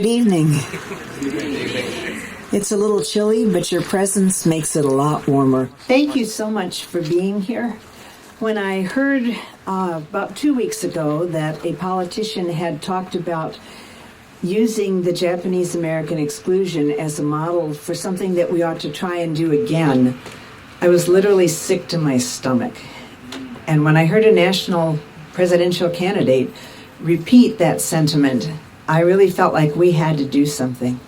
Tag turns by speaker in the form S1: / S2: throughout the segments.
S1: Good evening. It's a little chilly, but your presence makes it a lot warmer. Thank you so much for being here. When I heard about 2 weeks ago that a politician had talked about using the Japanese American exclusion as a model for something that we ought to try and do again, I was literally sick to my stomach. And when I heard a national presidential candidate repeat that sentiment, I really felt like we had to do something.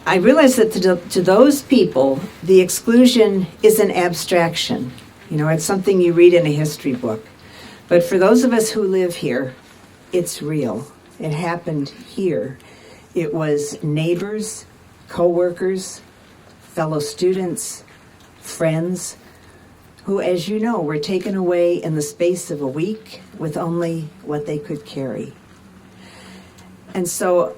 S1: I realized that to those people, the exclusion is an abstraction. You know, it's something you read in a history book. But for those of us who live here, it's real. It happened here. It was neighbors, co-workers, fellow students, friends, who, as you know, were taken away in the space of a week with only what they could carry. And so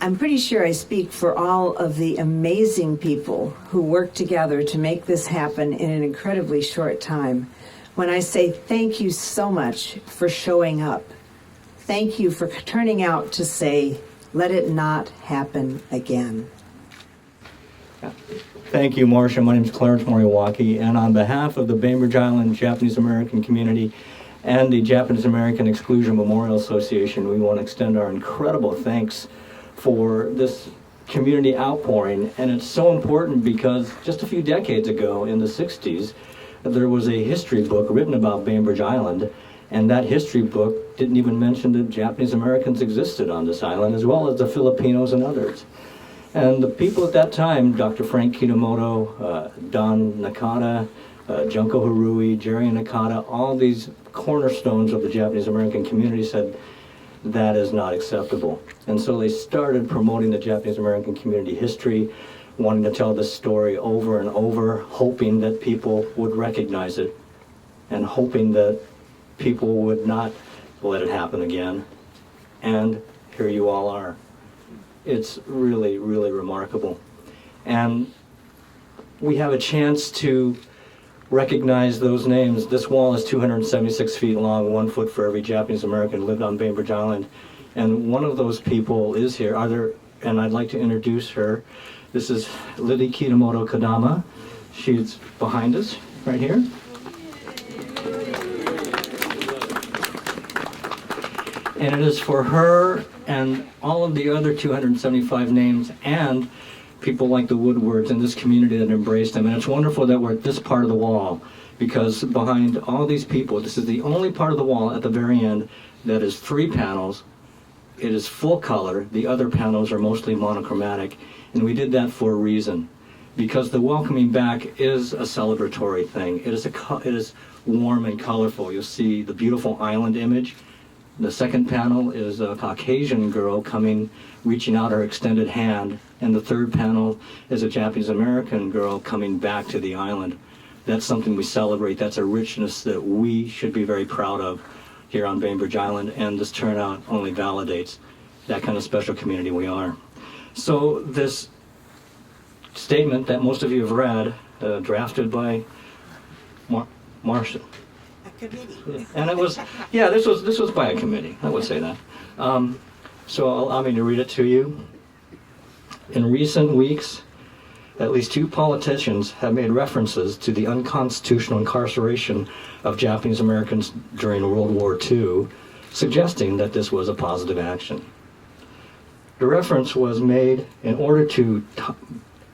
S1: I'm pretty sure I speak for all of the amazing people who worked together to make this happen in an incredibly short time when I say thank you so much for showing up. Thank you for turning out to say, let it not happen again.
S2: Thank you, Marcia. My name is Clarence Moriwaki, and on behalf of the Bainbridge Island Japanese American community and the Japanese American Exclusion Memorial Association, we want to extend our incredible thanks for this community outpouring. And it's so important because just a few decades ago, in the 60s, there was a history book written about Bainbridge Island, and that history book didn't even mention that Japanese Americans existed on this island, as well as the Filipinos and others. And the people at that time, Dr. Frank Kitamoto, Don Nakata, Junko Harui, Jerry Nakata, all these cornerstones of the Japanese American community said that is not acceptable. And so they started promoting the Japanese American community history, wanting to tell this story over and over, hoping that people would recognize it and hoping that people would not let it happen again. And here you all are. It's really, really remarkable. And we have a chance to recognize those names. This wall is 276 feet long, 1 foot for every Japanese American who lived on Bainbridge Island. And one of those people is here. And I'd like to introduce her. This is Lily Kitamoto Kadama. She's behind us, right here. And it is for her and all of the other 275 names and people like the Woodwards in this community that embraced them. And it's wonderful that we're at this part of the wall, because behind all these people, this is the only part of the wall at the very end that is 3 panels. It is full color. The other panels are mostly monochromatic. And we did that for a reason, because the welcoming back is a celebratory thing. It is warm and colorful. You'll see the beautiful island image. The second panel is a Caucasian girl reaching out her extended hand. And the third panel is a Japanese American girl coming back to the island. That's something we celebrate. That's a richness that we should be very proud of here on Bainbridge Island. And this turnout only validates that kind of special community we are. So this statement that most of you have read, drafted by Marcia.
S1: Committee.
S2: And it was, this was by a committee, I would say that. So allow me to read it to you. In recent weeks, at least 2 politicians have made references to the unconstitutional incarceration of Japanese Americans during World War II, suggesting that this was a positive action. The reference was made in order to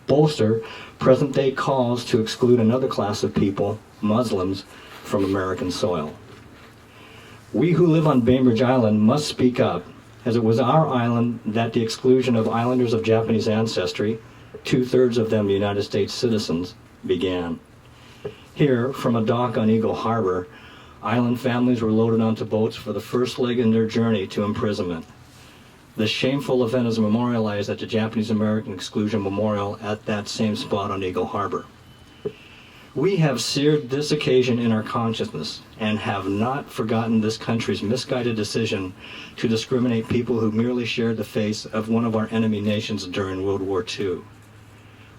S2: bolster present-day calls to exclude another class of people, Muslims, from American soil. We who live on Bainbridge Island must speak up, as it was our island that the exclusion of islanders of Japanese ancestry, 2/3 of them United States citizens, began. Here, from a dock on Eagle Harbor, island families were loaded onto boats for the first leg in their journey to imprisonment. This shameful event is memorialized at the Japanese American Exclusion Memorial at that same spot on Eagle Harbor. We have seared this occasion in our consciousness and have not forgotten this country's misguided decision to discriminate people who merely shared the face of one of our enemy nations during World War II.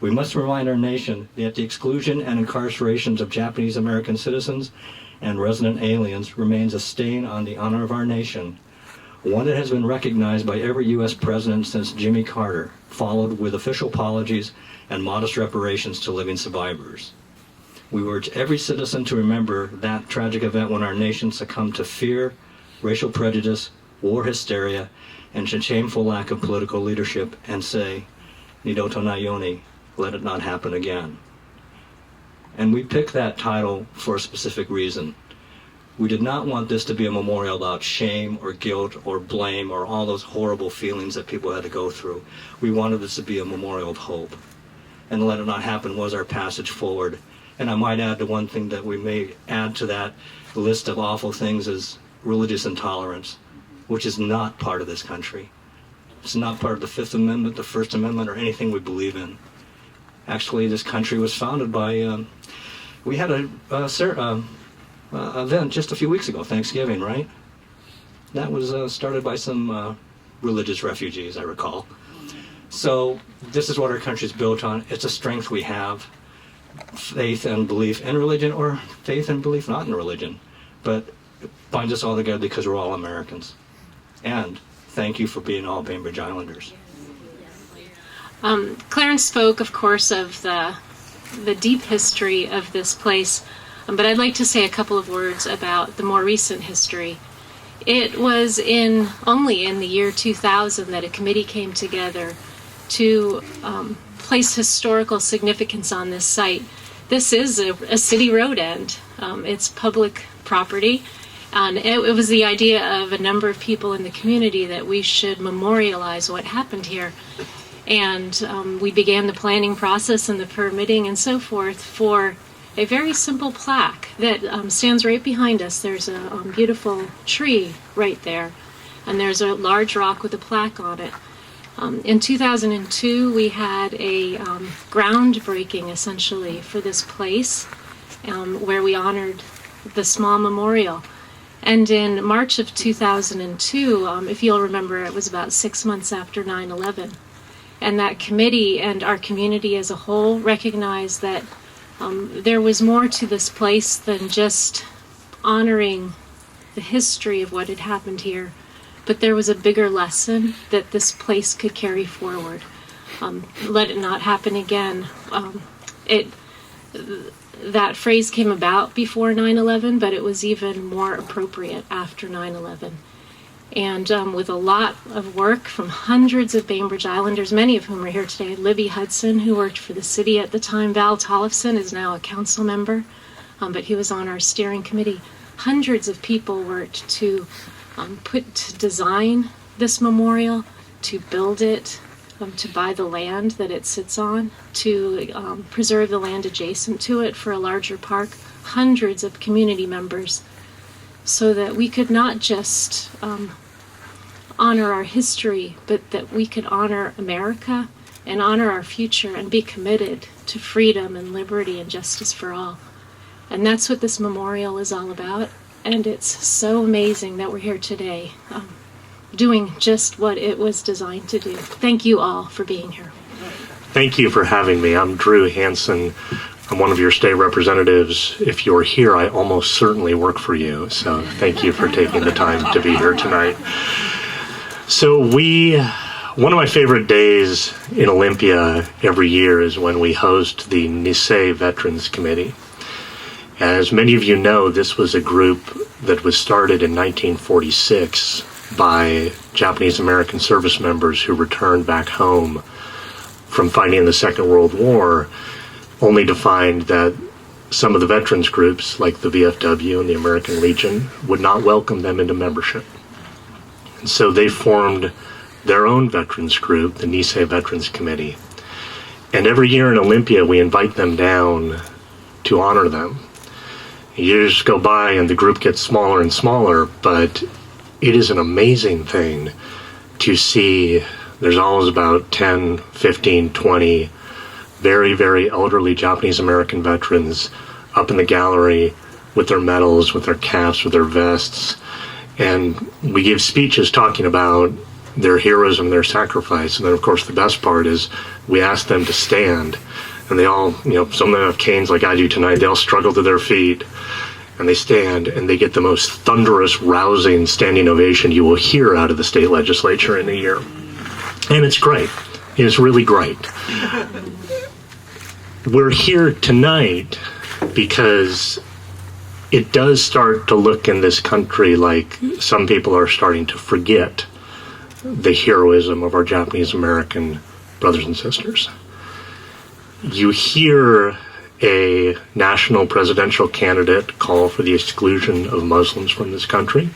S2: We must remind our nation that the exclusion and incarcerations of Japanese American citizens and resident aliens remains a stain on the honor of our nation, one that has been recognized by every U.S. president since Jimmy Carter, followed with official apologies and modest reparations to living survivors. We urge every citizen to remember that tragic event when our nation succumbed to fear, racial prejudice, war hysteria, and a shameful lack of political leadership, and say, Nidoto Nayoni, let it not happen again. And we picked that title for a specific reason. We did not want this to be a memorial about shame or guilt or blame or all those horrible feelings that people had to go through. We wanted this to be a memorial of hope. And Let It Not Happen was our passage forward. And I might add the one thing that we may add to that list of awful things is religious intolerance, which is not part of this country. It's not part of the Fifth Amendment, the First Amendment, or anything we believe in. Actually, this country was founded by, we had a event just a few weeks ago, Thanksgiving, right? That was started by some religious refugees, I recall. So this is what our country's built on. It's a strength we have. Faith and belief in religion, or faith and belief not in religion. But it binds us all together because we're all Americans. And thank you for being all Bainbridge Islanders.
S3: Clarence spoke, of course, of the deep history of this place, but I'd like to say a couple of words about the more recent history. It was only in the year 2000 that a committee came together to place historical significance on this site. This is a city road end. It's public property. And it was the idea of a number of people in the community that we should memorialize what happened here. And we began the planning process and the permitting and so forth for a very simple plaque that stands right behind us. There's a beautiful tree right there, and there's a large rock with a plaque on it. In 2002, we had a groundbreaking, essentially, for this place, where we honored the small memorial. And in March of 2002, if you'll remember, it was about 6 months after 9/11. And that committee and our community as a whole recognized that there was more to this place than just honoring the history of what had happened here, but there was a bigger lesson that this place could carry forward. Let it not happen again. That phrase came about before 9/11, but it was even more appropriate after 9/11. And with a lot of work from hundreds of Bainbridge Islanders, many of whom are here today. Libby Hudson, who worked for the city at the time. Val Tollefson is now a council member, but he was on our steering committee. Hundreds of people worked to design this memorial, to build it, to buy the land that it sits on, to preserve the land adjacent to it for a larger park. Hundreds of community members, so that we could not just honor our history, but that we could honor America and honor our future and be committed to freedom and liberty and justice for all. And that's what this memorial is all about. And it's so amazing that we're here today doing just what it was designed to do. Thank you all for being here.
S4: Thank you for having me. I'm Drew Hansen. I'm one of your state representatives. If you're here, I almost certainly work for you. So thank you for taking the time to be here tonight. So one of my favorite days in Olympia every year is when we host the Nisei Veterans Committee. As many of you know, this was a group that was started in 1946 by Japanese American service members who returned back home from fighting in the Second World War, only to find that some of the veterans groups, like the VFW and the American Legion, would not welcome them into membership. And so they formed their own veterans group, the Nisei Veterans Committee. And every year in Olympia, we invite them down to honor them. Years go by and the group gets smaller and smaller, but it is an amazing thing to see. There's always about 10, 15, 20 very, very elderly Japanese American veterans up in the gallery with their medals, with their caps, with their vests. And we give speeches talking about their heroism, their sacrifice. And then, of course, the best part is we ask them to stand. And they all, some of them have canes like I do tonight. They all struggle to their feet. and they stand and they get the most thunderous, rousing standing ovation you will hear out of the state legislature in a year. And it's great. It's really great. We're here tonight because it does start to look in this country like some people are starting to forget the heroism of our Japanese American brothers and sisters. You hear a national presidential candidate call for the exclusion of Muslims from this country,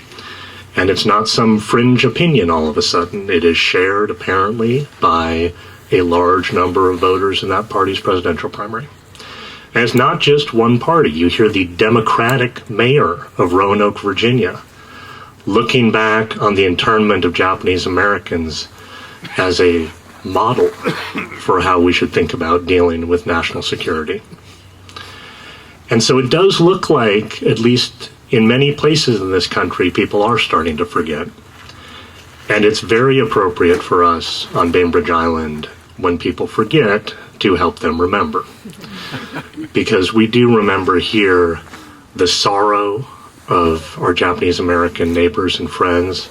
S4: and it's not some fringe opinion all of a sudden. It is shared, apparently, by a large number of voters in that party's presidential primary. And it's not just one party. You hear the Democratic mayor of Roanoke, Virginia, looking back on the internment of Japanese Americans as a model for how we should think about dealing with national security. And so it does look like, at least in many places in this country, people are starting to forget. And it's very appropriate for us on Bainbridge Island, when people forget, to help them remember. Because we do remember here the sorrow of our Japanese American neighbors and friends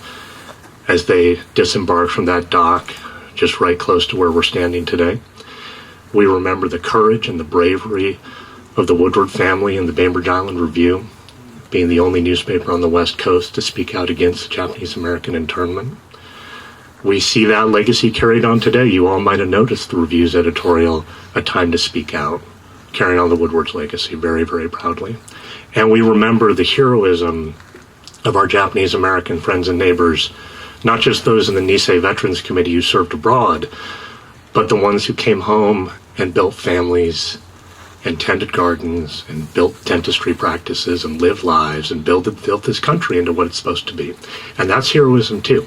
S4: as they disembarked from that dock just right close to where we're standing today. We remember the courage and the bravery of the Woodward family and the Bainbridge Island Review, being the only newspaper on the West Coast to speak out against Japanese American internment. We see that legacy carried on today. You all might have noticed the Review's editorial, A Time to Speak Out, carrying on the Woodward's legacy very, very proudly. And we remember the heroism of our Japanese American friends and neighbors, not just those in the Nisei Veterans Committee who served abroad, but the ones who came home and built families and tended gardens and built dentistry practices and lived lives and built this country into what it's supposed to be. And that's heroism too.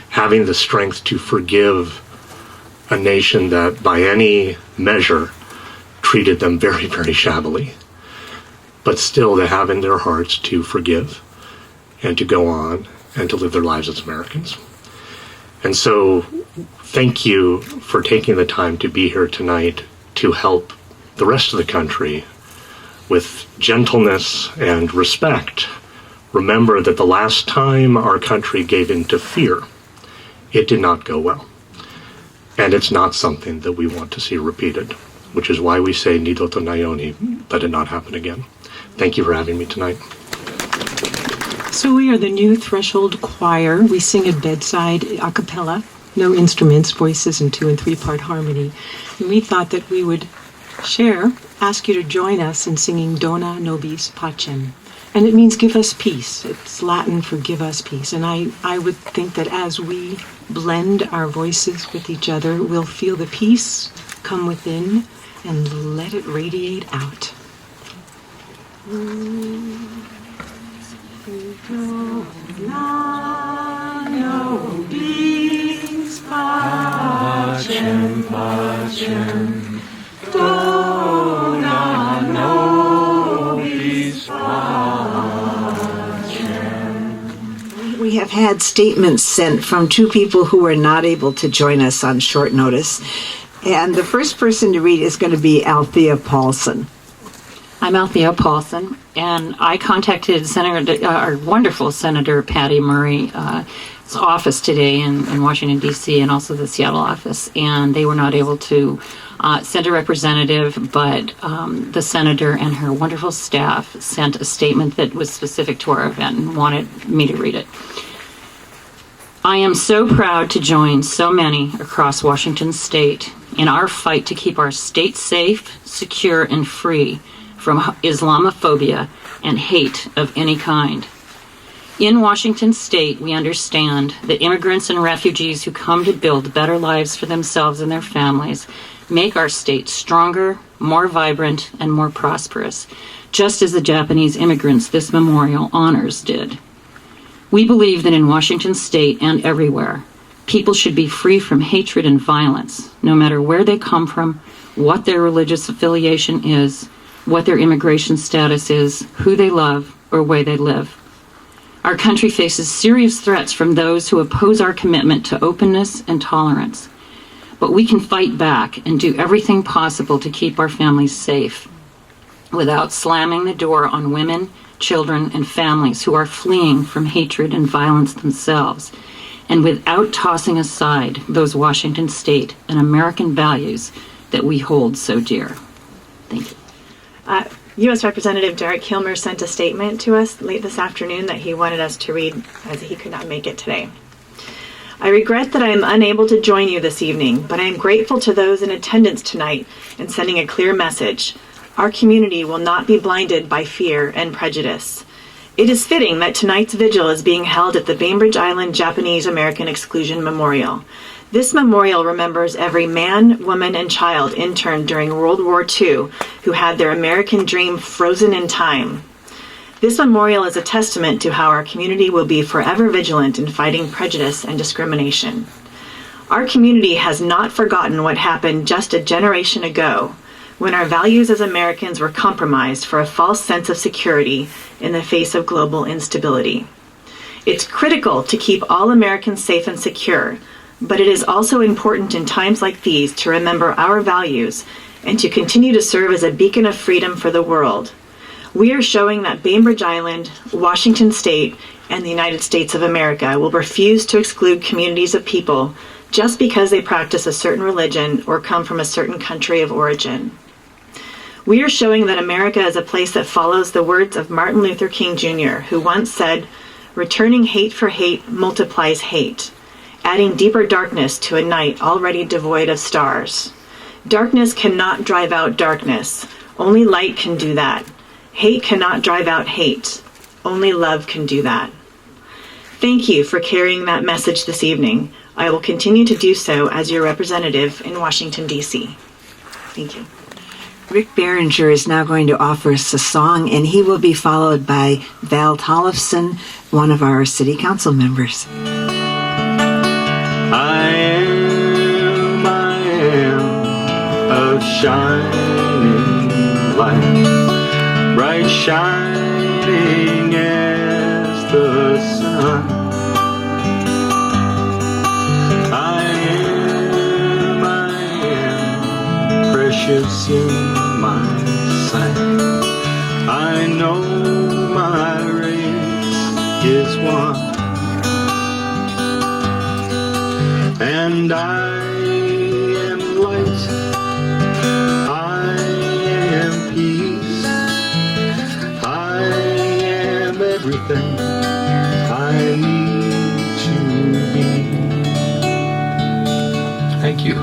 S4: Having the strength to forgive a nation that by any measure treated them very, very shabbily, but still to have in their hearts to forgive and to go on and to live their lives as Americans. And so thank you for taking the time to be here tonight to help the rest of the country with gentleness and respect. Remember that the last time our country gave in to fear, it did not go well. And it's not something that we want to see repeated, which is why we say Nidoto Nayoni, let it not happen again. Thank you for having me tonight.
S5: So we are the New Threshold Choir. We sing at bedside a cappella, no instruments, voices in 2- and 3-part harmony. And we thought that we would ask you to join us in singing Dona Nobis Pacem. And it means give us peace. It's Latin for give us peace. And I would think that as we blend our voices with each other, we'll feel the peace come within and let it radiate out. Dona nobis pacem, pacem. Dona nobis pacem.
S1: We have had statements sent from 2 people who were not able to join us on short notice. And the first person to read is going to be Althea Paulson.
S6: I'm Althea Paulson, and I contacted our wonderful Senator Patty Murray's office today in Washington, D.C., and also the Seattle office, and they were not able to send a representative, but the senator and her wonderful staff sent a statement that was specific to our event and wanted me to read it. I am so proud to join so many across Washington state in our fight to keep our state safe, secure, and free from Islamophobia and hate of any kind. In Washington state, we understand that immigrants and refugees who come to build better lives for themselves and their families make our state stronger, more vibrant, and more prosperous, just as the Japanese immigrants this memorial honors did. We believe that in Washington state and everywhere, people should be free from hatred and violence, no matter where they come from, what their religious affiliation is, what their immigration status is, who they love, or where they live. Our country faces serious threats from those who oppose our commitment to openness and tolerance. But we can fight back and do everything possible to keep our families safe without slamming the door on women, children, and families who are fleeing from hatred and violence themselves, and without tossing aside those Washington State and American values that we hold so dear. Thank you.
S7: U.S. Representative Derek Kilmer sent a statement to us late this afternoon that he wanted us to read as he could not make it today. I regret that I am unable to join you this evening, but I am grateful to those in attendance tonight and sending a clear message. Our community will not be blinded by fear and prejudice. It is fitting that tonight's vigil is being held at the Bainbridge Island Japanese American Exclusion Memorial. This memorial remembers every man, woman, and child interned during World War II who had their American dream frozen in time. This memorial is a testament to how our community will be forever vigilant in fighting prejudice and discrimination. Our community has not forgotten what happened just a generation ago, when our values as Americans were compromised for a false sense of security in the face of global instability. It's critical to keep all Americans safe and secure, but it is also important in times like these to remember our values and to continue to serve as a beacon of freedom for the world. We are showing that Bainbridge Island, Washington State, and the United States of America will refuse to exclude communities of people just because they practice a certain religion or come from a certain country of origin. We are showing that America is a place that follows the words of Martin Luther King Jr., who once said, "Returning hate for hate multiplies hate, adding deeper darkness to a night already devoid of stars. Darkness cannot drive out darkness. Only light can do that. Hate cannot drive out hate. Only love can do that." Thank you for carrying that message this evening. I will continue to do so as your representative in Washington, D.C. Thank you.
S8: Rick Behringer is now going to offer us a song, and he will be followed by Val Tollefson, one of our city council members.
S2: I am a shining light, bright shining as the sun. I am precious in my sight. I know my race is won, and I am light, I am peace, I am everything I need to be. Thank you.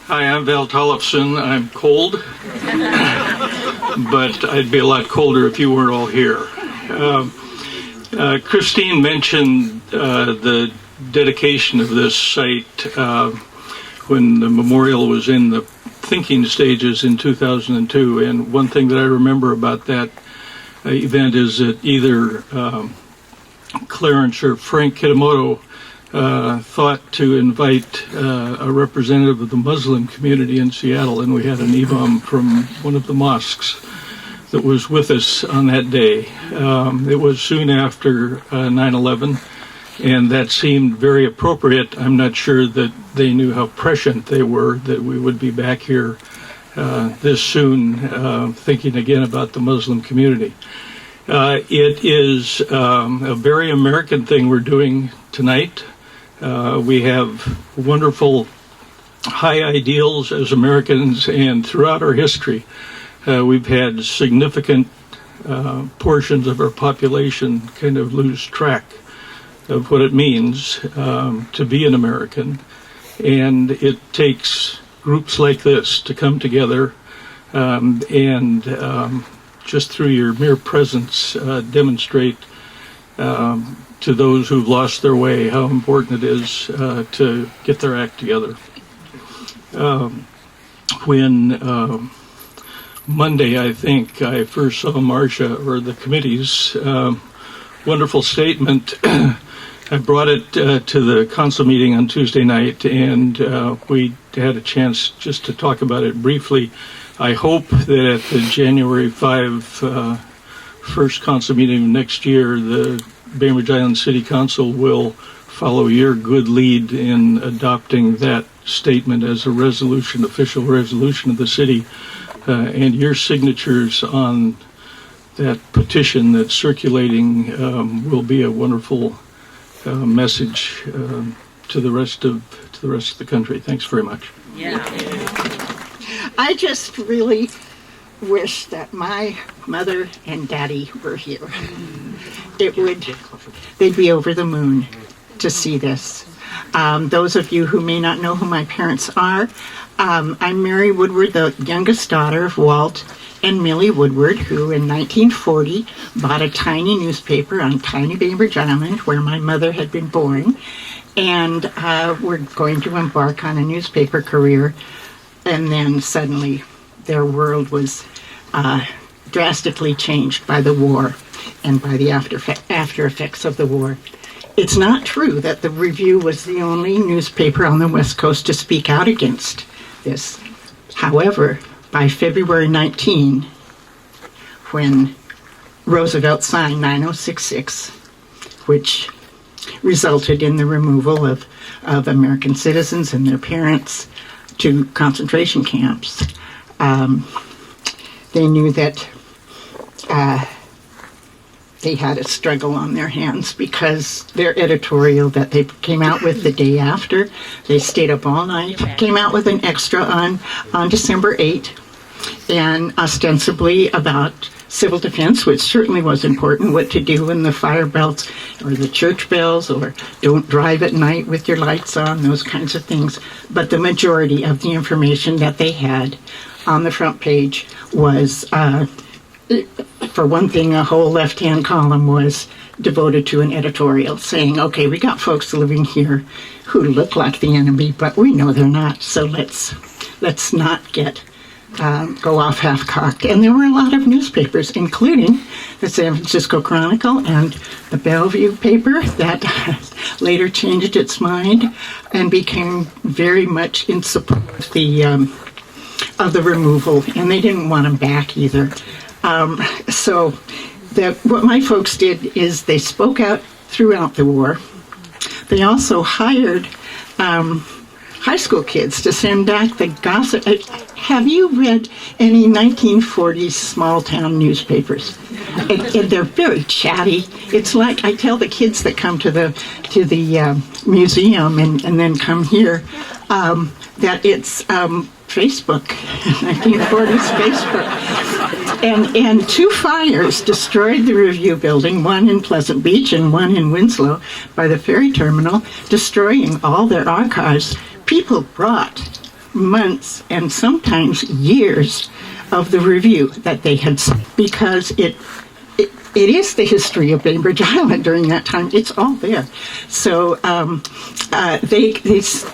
S9: Hi, I'm Val Tollefson. I'm cold, but I'd be a lot colder if you weren't all here. Christine mentioned the dedication of this site when the memorial was in the thinking stages in 2002, and one thing that I remember about that event is that either Clarence or Frank Kitamoto thought to invite a representative of the Muslim community in Seattle, and we had an imam from one of the mosques that was with us on that day. It was soon after 9/11, and that seemed very appropriate. I'm not sure that they knew how prescient they were that we would be back here this soon, thinking again about the Muslim community. It is a very American thing we're doing tonight. We have wonderful high ideals as Americans, and throughout our history, we've had significant portions of our population kind of lose track of what it means to be an American. And it takes groups like this to come together and just through your mere presence demonstrate to those who've lost their way how important it is to get their act together. When Monday, I think, I first saw Marcia, or the committee's wonderful statement, I brought it to the council meeting on Tuesday night, and we had a chance just to talk about it briefly. I hope that at the January 5 first council meeting next year, the Bainbridge Island City Council will follow your good lead in adopting that statement as a resolution, official resolution of the city, and your signatures on that petition that's circulating will be a wonderful message to the rest of the country. Thanks very much.
S10: I just really wish that my mother and daddy were here. They'd be over the moon to see this. Those of you who may not know who my parents are, I'm Mary Woodward, the youngest daughter of Walt and Millie Woodward, who in 1940 bought a tiny newspaper on tiny Bainbridge Island where my mother had been born, and were going to embark on a newspaper career. And then suddenly their world was drastically changed by the war and by the after effects of the war. It's not true that the Review was the only newspaper on the West Coast to speak out against this. However, by February 19, when Roosevelt signed 9066, which resulted in the removal of American citizens and their parents to concentration camps, they knew that they had a struggle on their hands, because their editorial that they came out with the day after, they stayed up all night, came out with an extra on December 8, and ostensibly about civil defense, which certainly was important, what to do when the fire bells or the church bells, or don't drive at night with your lights on, those kinds of things. But the majority of the information that they had on the front page was, for one thing, a whole left-hand column was devoted to an editorial saying, okay, we got folks living here who look like the enemy, but we know they're not, so let's not go off half-cocked. And there were a lot of newspapers, including the San Francisco Chronicle and the Bellevue paper, that later changed its mind and became very much in support of the removal, and they didn't want them back either. So what my folks did is they spoke out throughout the war. They also hired high school kids to send back the gossip. Have you read any 1940s small town newspapers? And they're very chatty. It's like, I tell the kids that come to the museum and then come here that it's Facebook, 1940s Facebook. And two fires destroyed the Review building, one in Pleasant Beach and one in Winslow by the ferry terminal, destroying all their archives. People brought months and sometimes years of the Review that they had, because it is the history of Bainbridge Island during that time. It's all there. So they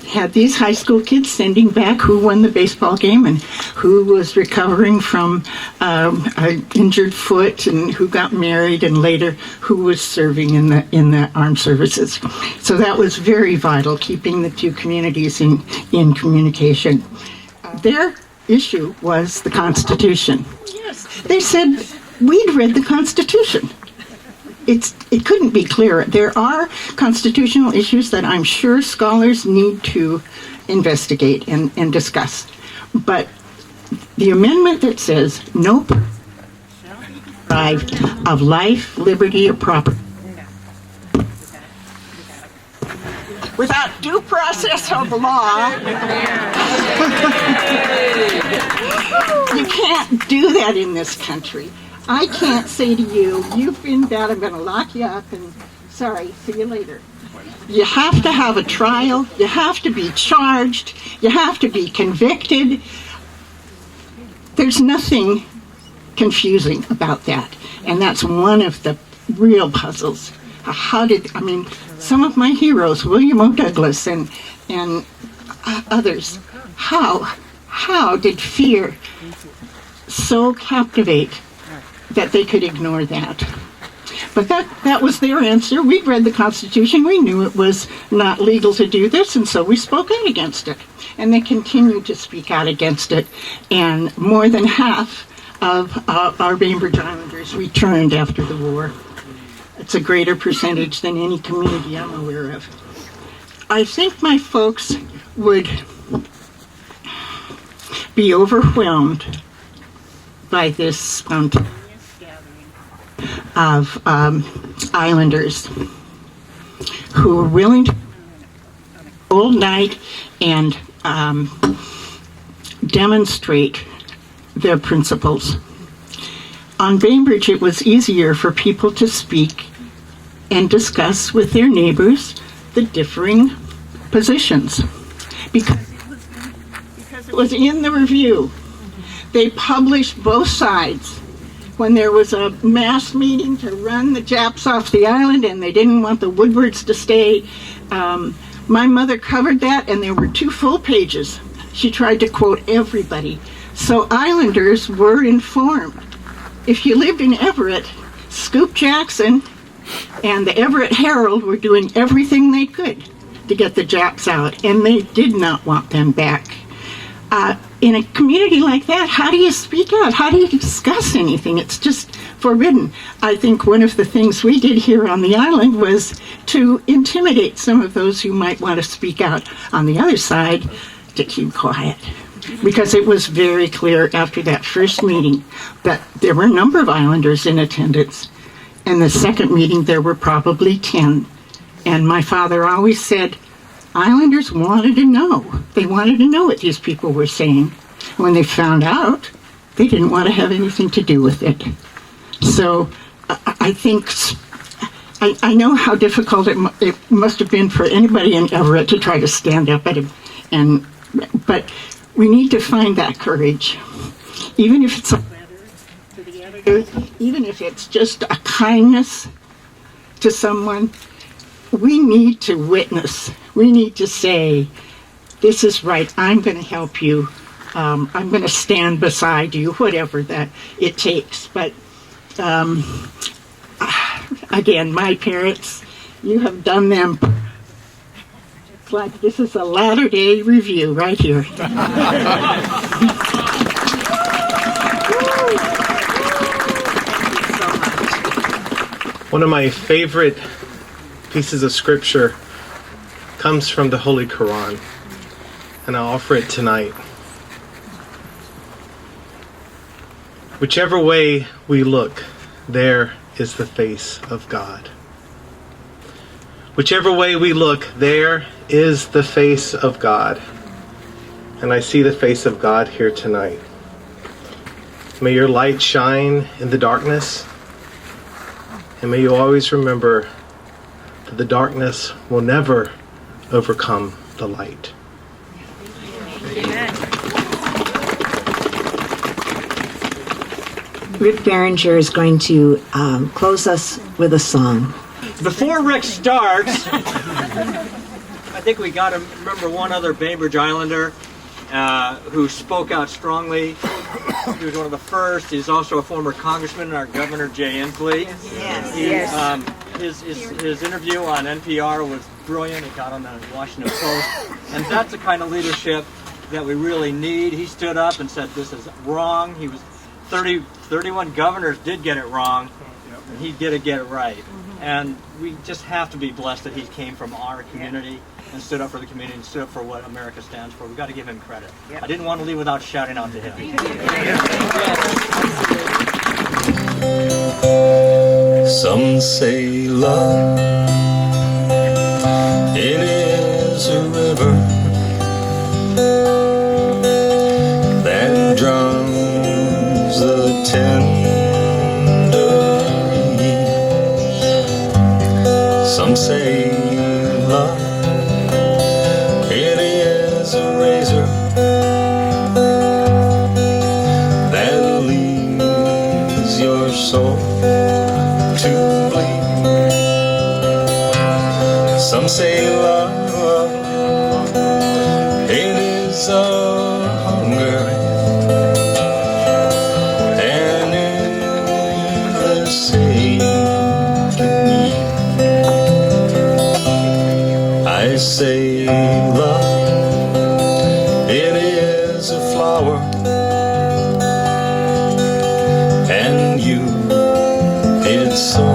S10: had these high school kids sending back who won the baseball game and who was recovering from an injured foot and who got married, and later who was serving in the armed services. So that was very vital, keeping the two communities in communication. Their issue was the Constitution. Yes. They said, we'd read the Constitution. It couldn't be clearer. There are constitutional issues that I'm sure scholars need to investigate and discuss. But the amendment that says no person shall be deprived of life, liberty, or property without due process of law. You can't do that in this country. I can't say to you, you've been bad, I'm going to lock you up, and sorry, see you later. You have to have a trial, you have to be charged, you have to be convicted. There's nothing confusing about that, and that's one of the real puzzles. Some of my heroes, William O. Douglas and others, how did fear so captivate that they could ignore that? But that was their answer. We'd read the Constitution. We knew it was not legal to do this, and so we spoke out against it. And they continued to speak out against it. And more than half of our Bainbridge Islanders returned after the war. It's a greater percentage than any community I'm aware of. I think my folks would be overwhelmed by this spontaneous gathering of islanders who were willing to on a cold night and demonstrate their principles. On Bainbridge, it was easier for people to speak and discuss with their neighbors the differing positions because it was in the review. They published both sides. When there was a mass meeting to run the Japs off the island and they didn't want the Woodwards to stay, my mother covered that, and there were 2 full pages. She tried to quote everybody. So islanders were informed. If you lived in Everett, Scoop Jackson and the Everett Herald were doing everything they could to get the Japs out, and they did not want them back. In a community like that, how do you speak out? How do you discuss anything? It's just forbidden. I think one of the things we did here on the island was to intimidate some of those who might want to speak out on the other side to keep quiet. Because it was very clear after that first meeting that there were a number of islanders in attendance. And the second meeting, there were probably 10. And my father always said, islanders wanted to know. They wanted to know what these people were saying. When they found out, they didn't want to have anything to do with it. So I think, I know how difficult it must have been for anybody in Everett to try to stand up at him. But we need to find that courage. Even if it's a letter to the editor, even if it's just a kindness to someone, we need to witness. We need to say, this is right, I'm going to help you. I'm going to stand beside you, whatever that it takes. But again, my parents, you have done them. It's like this is a latter-day review right here.
S11: One of my favorite pieces of scripture comes from the Holy Quran, and I'll offer it tonight. Whichever way we look, there is the face of God. Whichever way we look, there is the face of God. And I see the face of God here tonight. May your light shine in the darkness, and may you always remember that the darkness will never overcome the light.
S8: Amen. Rick Berenger is going to close us with a song.
S2: Before Rick starts, I think we got to remember one other Bainbridge Islander who spoke out strongly. He was one of the first. He's also a former congressman and our governor, Jay Inslee. His interview on NPR was brilliant. It got on the Washington Post. And that's the kind of leadership that we really need. He stood up and said, this is wrong. He was 31 governors did get it wrong, and he did get it right. And we just have to be blessed that he came from our community and stood up for the community and stood up for what America stands for. We've got to give him credit. I didn't want to leave without shouting out to him.
S12: Some say love, it is a river that drowns the tender reed. Some say love, it is a razor that leaves your soul to bleed. Some say love, it is a hunger and endless aching need. I say love, it is a flower, and you, it's so